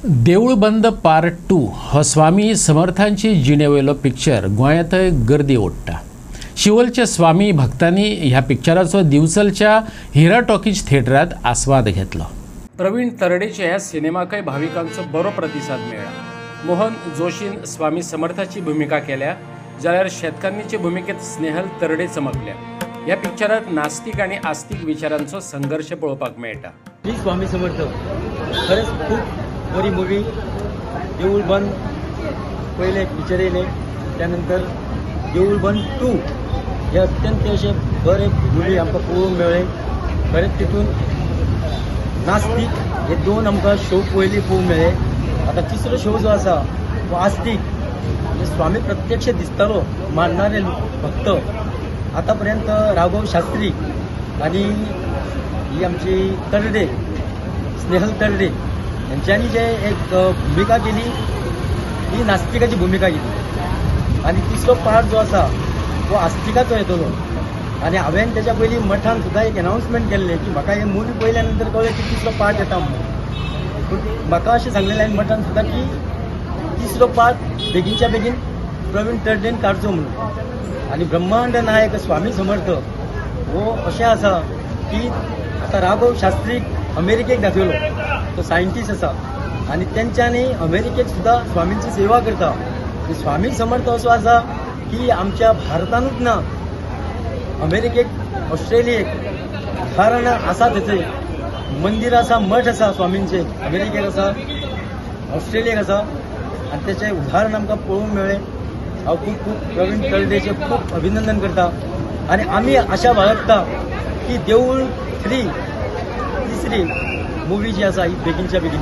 देऊळ बंद पार्ट 2 हो स्वामी समर्थांची जिणेवेलो पिक्चर गोंयांतय गर्दी ओडटा। शिवोलच्या स्वामी भक्तांनी ह्या पिक्चराचो दिवचलच्या हिरा टॉकीज थिएटरात आस्वाद घेतलो। प्रवीण तरडेच्या ह्या सिनेमाकय भाविकांचो बरो प्रतिसाद मेळ्ळा। मोहन जोशीन स्वामी समर्थाची भूमिका केल्या, जाल्यार शेतकान्नीचे भूमिकेत स्नेहल तरडे चमकल्या। ह्या पिक्चरात नास्तिक आणि आस्तिक विचारांचो संघर्ष पळोवपाक मेळटा। श्री स्वामी समर्थ खरंच खूप बरी मूवी। देऊळ बंद पहिले एक पिक्चर येयले, त्यानंतर देऊळ बंद 2 हे अत्यंत असे बरे मूवी आमकां पळोवंक मेळ्ळे। खरेंच तितून नास्तिक हे 2 आमकां शो पयलीं पळोवंक मेळ्ळे। आता तिसरो शो जो आसा तो आस्तिक, म्हणजे स्वामी प्रत्यक्ष दिसतालो मानणारे भक्त। आतापर्यंत राघव शास्त्री आणि ही आमची तरडे स्नेहल तरडे यांच्यानी जे एक भूमिका केली ही नास्तिकाची भूमिका केली, आणि तिसरो पार्ट जो आसा तो आस्तिकाचो येतलो। आणि हांवें त्याच्या पयलीं मठान सुद्दां एक अनाउन्समेंट केल्लें की म्हाका हे मूवी पळयल्या नंतर कळ्ळें की तिसरो पार्ट येता म्हणून। पूण म्हाका अशें सांगलेलें हांवें मठान सुद्दां की तिसरो पार्ट बेगीनच्या बेगीन प्रवीण तरडेन काडचो म्हणून। आणि ब्रह्मांड नायक स्वामी समर्थ हो अशें आसा की आता राघव शास्त्री अमेरिकेक दाखयलो, तो सायंटिस्ट आसा आणि तेंच्यांनी अमेरिकेक सुद्दां स्वामींची सेवा करता। स्वामी समर्थ असो आसा की आमच्या भारतानूच ना, अमेरिकेक ऑस्ट्रेलियेक कारण आसा थंय मंदिर आसा, मठ आसा स्वामींचे, अमेरिकेक आसा, ऑस्ट्रेलियेक आसा, आणि त्याचे उदाहरण आमकां पळोवंक मेळ्ळें। हांव खूप प्रवीण तरडेचे खूप अभिनंदन करता, आणि आमी आशा बाळगता की देऊळ 3 तिसरी मूवी जी आसा ही बेगीनच्या बेगीन